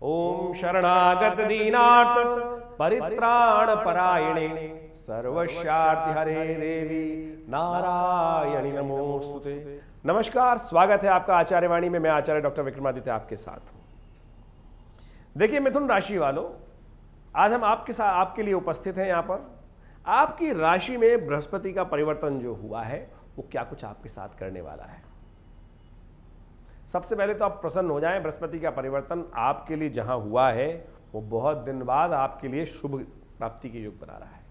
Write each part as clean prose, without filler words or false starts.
ओम शरणागत दीनार्थ परित्राण परायणे सर्वस्यार्थ हरे देवी नारायणी नमोस्तुते। नमस्कार, स्वागत है आपका आचार्य वाणी में। मैं आचार्य डॉक्टर विक्रमादित्य आपके साथ हूं। देखिए मिथुन राशि वालों, आज हम आपके लिए उपस्थित हैं। यहां पर आपकी राशि में बृहस्पति का परिवर्तन जो हुआ है वो क्या कुछ आपके साथ करने वाला है। सबसे पहले तो आप प्रसन्न हो जाएं, बृहस्पति का परिवर्तन आपके लिए जहां हुआ है वो बहुत दिन बाद आपके लिए शुभ प्राप्ति के योग बना रहा है।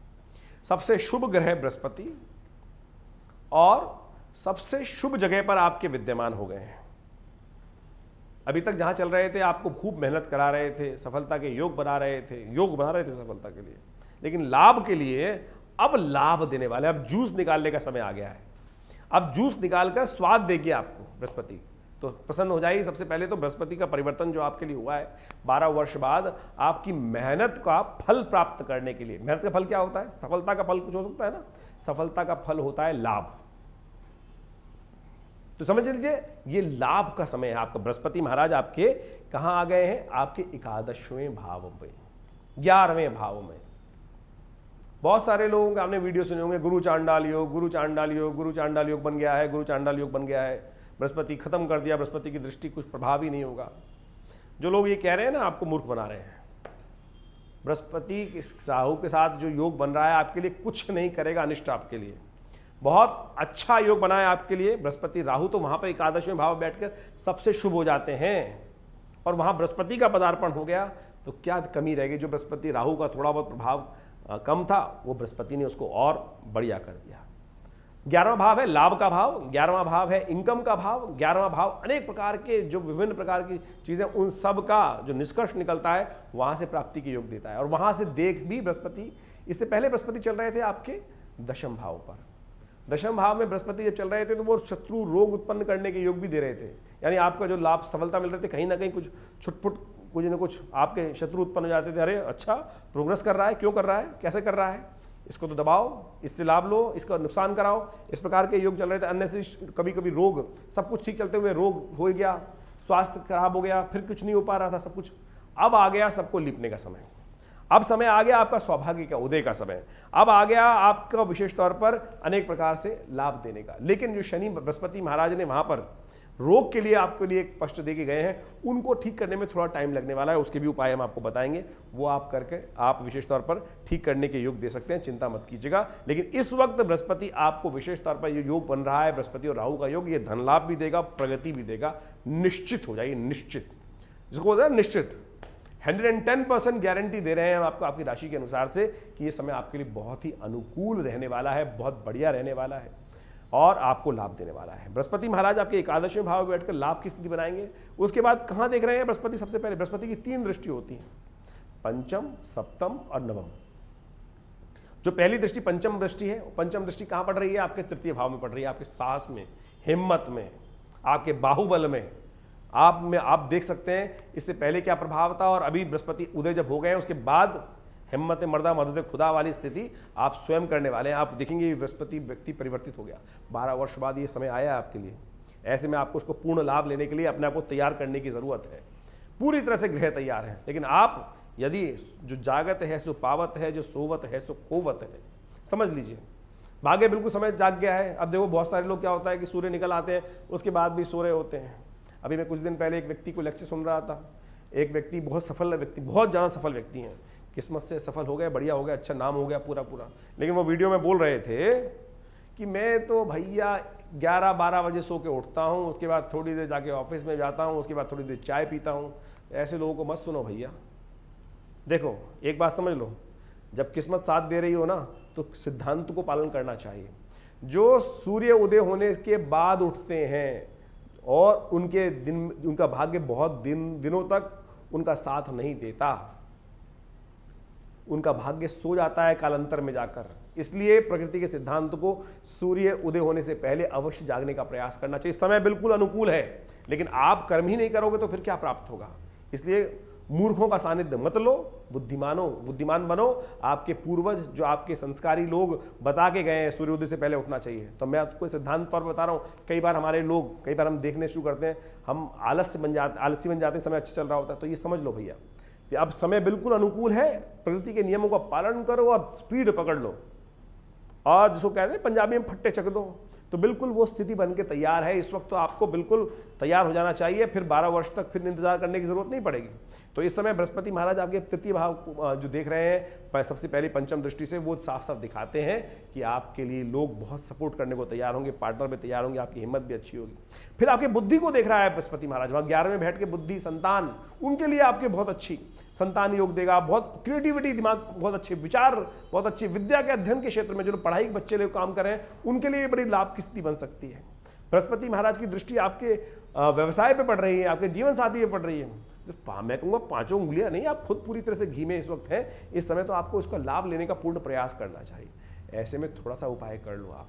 सबसे शुभ ग्रह बृहस्पति और सबसे शुभ जगह पर आपके विद्यमान हो गए हैं। अभी तक जहां चल रहे थे आपको खूब मेहनत करा रहे थे, सफलता के योग बना रहे थे सफलता के लिए, लेकिन लाभ के लिए अब लाभ देने वाले, अब जूस निकालने का समय आ गया है। अब जूस निकालकर स्वाद देगी आपको बृहस्पति, तो प्रसन्न हो जाइए। सबसे पहले तो बृहस्पति का परिवर्तन जो आपके लिए हुआ है 12 वर्ष बाद आपकी मेहनत का फल प्राप्त करने के लिए। मेहनत का फल क्या होता है? सफलता का फल कुछ हो सकता है ना, सफलता का फल होता है लाभ। तो समझ लीजिए ये लाभ का समय है आपका। बृहस्पति महाराज आपके कहां आ गए हैं? आपके 11वें भाव में, 11वें भाव में। बहुत सारे लोगों के आपने वीडियो सुने होंगे, गुरु चांडाल योग, गुरु चांडाल योग, गुरु चांडाल योग बन गया है, गुरु चांडाल योग बन गया है, बृहस्पति खत्म कर दिया, बृहस्पति की दृष्टि कुछ प्रभाव ही नहीं होगा। जो लोग ये कह रहे हैं ना, आपको मूर्ख बना रहे हैं। बृहस्पति राहु के साथ जो योग बन रहा है आपके लिए कुछ नहीं करेगा, अनिष्ट आपके लिए। बहुत अच्छा योग बना है आपके लिए बृहस्पति राहु, तो वहां पर 11वें भाव बैठकर सबसे शुभ हो जाते हैं और वहां बृहस्पति का पदार्पण हो गया तो क्या कमी रहेगी? जो बृहस्पति राहु का थोड़ा बहुत प्रभाव कम था वो बृहस्पति ने उसको और बढ़िया कर दिया। 11वां भाव है लाभ का भाव, 11वां भाव है इनकम का भाव, 11वां भाव अनेक प्रकार के जो विभिन्न प्रकार की चीजें उन सब का जो निष्कर्ष निकलता है वहां से प्राप्ति के योग देता है। और वहां से देख भी बृहस्पति, इससे पहले बृहस्पति चल रहे थे आपके 10वें भाव पर। 10वें भाव में बृहस्पति जब चल रहे थे तो वो शत्रु रोग उत्पन्न करने के योग भी दे रहे थे। यानी आपका जो लाभ सफलता मिल रहे थे, कहीं ना कहीं कुछ छुटपुट कुछ न कुछ आपके शत्रु उत्पन्न हो जाते थे। अरे अच्छा प्रोग्रेस कर रहा है, क्यों कर रहा है, कैसे कर रहा है, इसको तो दबाओ, इससे लाभ लो, इसका नुकसान कराओ। इस प्रकार के योग चल रहे थे। अन्य से कभी कभी रोग, सब कुछ ठीक चलते हुए रोग हो गया, स्वास्थ्य खराब हो गया, फिर कुछ नहीं हो पा रहा था सब कुछ। अब आ गया सबको लिपने का समय। अब समय आ गया आपका सौभाग्य का उदय का समय। अब आ गया आपका विशेष तौर पर अनेक प्रकार से लाभ देने का। लेकिन जो शनि बृहस्पति महाराज ने वहां पर रोग के लिए आपके लिए एक कष्ट दे के गए हैं, उनको ठीक करने में थोड़ा टाइम लगने वाला है। उसके भी उपाय हम आपको बताएंगे, वो आप करके आप विशेष तौर पर ठीक करने के योग दे सकते हैं, चिंता मत कीजिएगा। लेकिन इस वक्त बृहस्पति आपको विशेष तौर पर ये योग बन रहा है, बृहस्पति और राहु का योग, ये धन लाभ भी देगा, प्रगति भी देगा। निश्चित हो जाइए, निश्चित, जिसको बोलते हैं निश्चित। 110% गारंटी दे रहे हैं हम आपको आपकी राशि के अनुसार से कि ये समय आपके लिए बहुत ही अनुकूल रहने वाला है, बहुत बढ़िया रहने वाला है और आपको लाभ देने वाला है। बृहस्पति महाराज आपके 11वें भाव में बैठकर लाभ की स्थिति बनाएंगे। उसके बाद कहां देख रहे हैं बृहस्पति? सबसे पहले बृहस्पति की 3 दृष्टि होती है, पंचम, सप्तम और नवम। जो पहली दृष्टि पंचम दृष्टि है, पंचम दृष्टि कहां पड़ रही है? आपके 3य भाव में पड़ रही है, आपके साहस में, हिम्मत में, आपके बाहुबल में। आप देख सकते हैं इससे पहले क्या प्रभाव था और अभी बृहस्पति उदय जब हो गए उसके बाद हिम्मत मर्दा मदद खुदा वाली स्थिति आप स्वयं करने वाले हैं। आप देखेंगे बृहस्पति व्यक्ति परिवर्तित हो गया। 12 वर्ष बाद ये समय आया आपके लिए। ऐसे में आपको उसको पूर्ण लाभ लेने के लिए अपने आप को तैयार करने की जरूरत है। पूरी तरह से ग्रह तैयार है, लेकिन आप यदि जो जागत है सो पावत है, जो सोवत है सो खोवत है, समझ लीजिए भाग्य बिल्कुल समय जाग गया है। अब देखो बहुत सारे लोग क्या होता है कि सूर्य निकल आते हैं उसके बाद भी सो रहे होते हैं। अभी मैं कुछ दिन पहले एक व्यक्ति को लेक्चर सुन रहा था। एक व्यक्ति बहुत सफल व्यक्ति, बहुत ज़्यादा सफल व्यक्ति हैं, किस्मत से सफल हो गए, बढ़िया हो गया, अच्छा नाम हो गया पूरा। लेकिन वो वीडियो में बोल रहे थे कि मैं तो भैया 11-12 बजे सो के उठता हूँ, उसके बाद थोड़ी देर जाके ऑफिस में जाता हूँ, उसके बाद थोड़ी देर चाय पीता हूँ। ऐसे लोगों को मत सुनो भैया। देखो एक बात समझ लो, जब किस्मत साथ दे रही हो ना तो सिद्धांत को पालन करना चाहिए। जो सूर्य उदय होने के बाद उठते हैं और उनका भाग्य बहुत दिनों तक उनका साथ नहीं देता, उनका भाग्य सो जाता है कालांतर में जाकर। इसलिए प्रकृति के सिद्धांत को सूर्य उदय होने से पहले अवश्य जागने का प्रयास करना चाहिए। समय बिल्कुल अनुकूल है, लेकिन आप कर्म ही नहीं करोगे तो फिर क्या प्राप्त होगा। इसलिए मूर्खों का सानिध्य मत लो, बुद्धिमान बनो। आपके पूर्वज जो आपके संस्कारी लोग बता के गए हैं सूर्योदय से पहले उठना चाहिए, तो मैं आपको सिद्धांत तौर पर बता रहा हूँ। कई बार हम देखने शुरू करते हैं, हम आलसी बन जाते हैं, समय अच्छा चल रहा होता है। तो ये समझ लो भैया कि अब समय बिल्कुल अनुकूल है, प्रकृति के नियमों का पालन करो और स्पीड पकड़ लो, और जिसको कहते हैं पंजाबी में फट्टे चक दो। तो बिल्कुल वो स्थिति बन के तैयार है इस वक्त, तो आपको बिल्कुल तैयार हो जाना चाहिए। फिर 12 वर्ष तक फिर इंतजार करने की जरूरत नहीं पड़ेगी। तो इस समय बृहस्पति महाराज आपके तृतीय भाव जो देख रहे हैं, सबसे पहली पंचम दृष्टि से वो साफ साफ दिखाते हैं कि आपके लिए लोग बहुत सपोर्ट करने को तैयार होंगे, पार्टनर भी तैयार होंगे, आपकी हिम्मत भी अच्छी होगी। फिर आपकी बुद्धि को देख रहा है बृहस्पति महाराज, वहाँ 11वें में बैठ के बुद्धि, संतान, उनके लिए आपके बहुत अच्छी संतान योग देगा। बहुत क्रिएटिविटी, दिमाग बहुत अच्छे, विचार बहुत अच्छे, विद्या के अध्ययन के क्षेत्र में जो पढ़ाई के बच्चे लोग काम कर रहे हैं उनके लिए बड़ी लाभ की स्थिति बन सकती है। बृहस्पति महाराज की दृष्टि आपके व्यवसाय पे पड़ रही है, आपके जीवन साथी पे पड़ रही है। तो मैं कहूँगा 5 उंगलियां नहीं, आप खुद पूरी तरह से घी में इस वक्त हैं इस समय, तो आपको इसका लाभ लेने का पूर्ण प्रयास करना चाहिए। ऐसे में थोड़ा सा उपाय कर लो आप,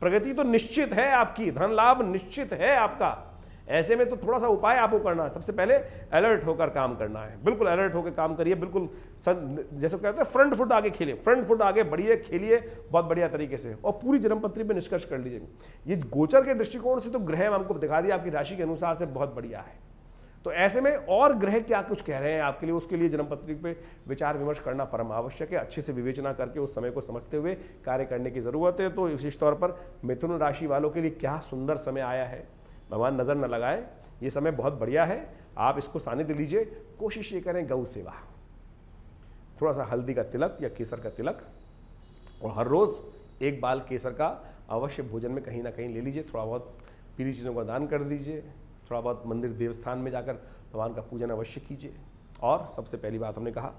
प्रगति तो निश्चित है आपकी, धन लाभ निश्चित है आपका। ऐसे में तो थोड़ा सा उपाय आपको करना है। सबसे पहले अलर्ट होकर काम करना है, बिल्कुल अलर्ट होकर काम करिए, बिल्कुल जैसे कहते हैं फ्रंट फुट आगे खेलिए, फ्रंट फुट आगे बढ़िए, खेलिए बहुत बढ़िया तरीके से, और पूरी जन्मपत्री पे निष्कर्ष कर लीजिए। ये गोचर के दृष्टिकोण से तो ग्रह हमको दिखा दिया आपकी राशि के अनुसार से बहुत बढ़िया है। तो ऐसे में और ग्रह क्या कुछ कह रहे हैं आपके लिए, उसके लिए जन्मपत्री पे विचार विमर्श करना परम आवश्यक है। अच्छे से विवेचना करके उस समय को समझते हुए कार्य करने की जरूरत है। तो विशेष तौर पर मिथुन राशि वालों के लिए क्या सुंदर समय आया है, भगवान नजर न लगाए, ये समय बहुत बढ़िया है। आप इसको सानिध्य लीजिए, कोशिश ये करें गौ सेवा, थोड़ा सा हल्दी का तिलक या केसर का तिलक, और हर रोज एक बाल केसर का अवश्य भोजन में कहीं ना कहीं ले लीजिए। थोड़ा बहुत पीली चीज़ों का दान कर दीजिए, थोड़ा बहुत मंदिर देवस्थान में जाकर भगवान का पूजन अवश्य कीजिए। और सबसे पहली बात हमने कहा,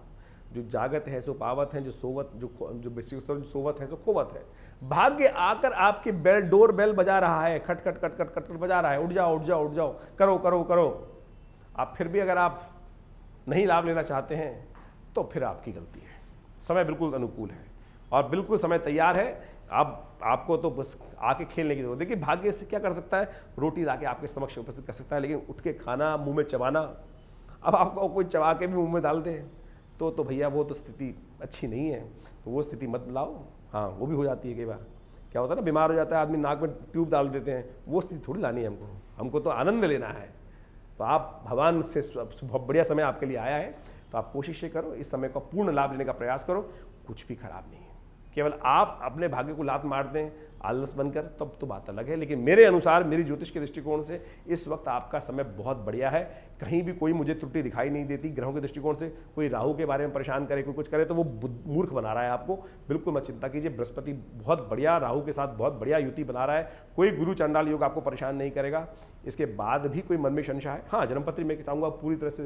जो जागत है सो पावत है, जो सोवत है सो खोवत है। भाग्य आकर आपके डोर बेल बजा रहा है, खट खट खट खट खट बजा रहा है, उठ जाओ उठ जाओ उठ जाओ, करो करो करो। आप फिर भी अगर आप नहीं लाभ लेना चाहते हैं तो फिर आपकी गलती है। समय बिल्कुल अनुकूल है और बिल्कुल समय तैयार है। अब आपको तो बस आके खेलने की जरूरत है। देखिए भाग्य से क्या कर सकता है, रोटी लाके आपके समक्ष उपस्थित कर सकता है, लेकिन उठ के खाना, मुंह में चबाना, अब आपको कोई चबा के भी मुंह में डाल दे तो भैया वो तो स्थिति अच्छी नहीं है। तो वो स्थिति मत लाओ। हाँ, वो भी हो जाती है कई बार, क्या होता है ना, बीमार हो जाता है आदमी, नाक में ट्यूब डाल देते हैं, वो स्थिति थोड़ी लानी है हमको तो आनंद लेना है। तो आप भगवान से बहुत बढ़िया समय आपके लिए आया है, तो आप कोशिश करो इस समय का पूर्ण लाभ लेने का प्रयास करो। कुछ भी खराब नहीं है, केवल आप अपने भाग्य को लात मार दें आलस बनकर, तब तो बात अलग है। लेकिन मेरे अनुसार, मेरी ज्योतिष के दृष्टिकोण से इस वक्त आपका समय बहुत बढ़िया है। कहीं भी कोई मुझे त्रुटि दिखाई नहीं देती। ग्रहों के दृष्टिकोण से कोई राहु के बारे में परेशान करे, कोई कुछ करे तो वो मूर्ख बना रहा है आपको। बिल्कुल मत चिंता कीजिए, बृहस्पति बहुत बढ़िया, राहु के साथ बहुत बढ़िया युति बना रहा है। कोई गुरु चंडाल योग आपको परेशान नहीं करेगा। इसके बाद भी कोई मन में संशय है, हाँ, जन्मपत्री में चाहूँगा पूरी तरह से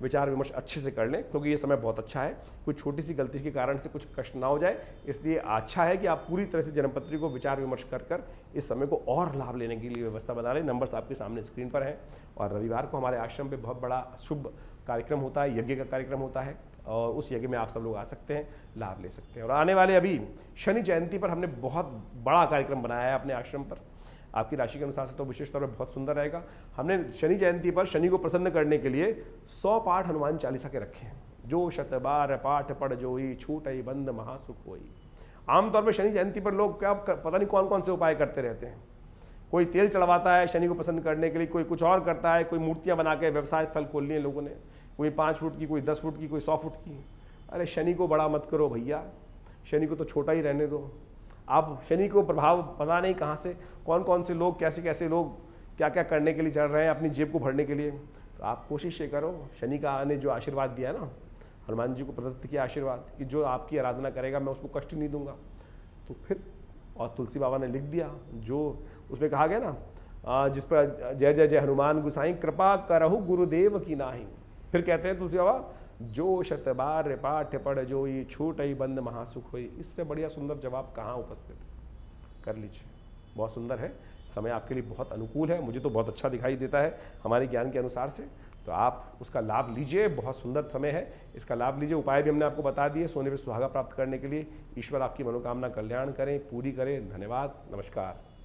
विचार विमर्श अच्छे से कर लें, क्योंकि ये समय बहुत अच्छा है। कोई छोटी सी गलती के कारण से कुछ कष्ट ना हो जाए, इसलिए अच्छा है कि आप पूरी तरह से जन्मपत्री को विचार विमर्श कर इस समय को और लाभ लेने के लिए व्यवस्था बना लें। नंबर्स आपके सामने स्क्रीन पर हैं। और रविवार को हमारे आश्रम पे बहुत बड़ा शुभ कार्यक्रम होता है, यज्ञ का कार्यक्रम होता है, और उस यज्ञ में आप सब लोग आ सकते हैं, लाभ ले सकते हैं। और आने वाले अभी शनि जयंती पर हमने बहुत बड़ा कार्यक्रम बनाया है अपने आश्रम पर। आपकी राशि के अनुसार से तो विशेष तौर पर बहुत सुंदर रहेगा। हमने शनि जयंती पर शनि को प्रसन्न करने के लिए 100 पाठ हनुमान चालीसा के रखे हैं। जो शतबार पाठ पढ़ जोई, छूटई बंद महासुख होई। आमतौर पर शनि जयंती पर लोग क्या पता नहीं कौन कौन से उपाय करते रहते हैं। कोई तेल चढ़वाता है शनि को प्रसन्न करने के लिए, कोई कुछ और करता है, कोई मूर्तियां बना के व्यवसाय स्थल खोल लिए लोगों ने, कोई 5 फुट की, कोई 10 फुट की, कोई 100 फुट की। अरे शनि को बड़ा मत करो भैया, शनि को तो छोटा ही रहने दो। आप शनि को प्रभाव पता नहीं कहाँ से, कौन कौन से लोग, कैसे कैसे लोग क्या क्या करने के लिए चढ़ रहे हैं अपनी जेब को भरने के लिए। तो आप कोशिश ये करो, शनि का ने जो आशीर्वाद दिया ना, हनुमान जी को प्रदत्त किया आशीर्वाद कि जो आपकी आराधना करेगा मैं उसको कष्ट नहीं दूंगा। तो फिर और तुलसी बाबा ने लिख दिया, जो उसमें कहा गया ना, जिस पर जय जय जय हनुमान गुसाई, कृपा करहु गुरुदेव की नाही। फिर कहते हैं तुलसी बाबा, जो शतबार पाठ पढ़ जोई, छूटई बंद महासुख होई। इससे बढ़िया सुंदर जवाब कहाँ उपस्थित कर लीजिए। बहुत सुंदर है, समय आपके लिए बहुत अनुकूल है, मुझे तो बहुत अच्छा दिखाई देता है हमारे ज्ञान के अनुसार से। तो आप उसका लाभ लीजिए, बहुत सुंदर समय है, इसका लाभ लीजिए। उपाय भी हमने आपको बता दिए सोने पे सुहागा प्राप्त करने के लिए। ईश्वर आपकी मनोकामना कल्याण करें, पूरी करें। धन्यवाद, नमस्कार।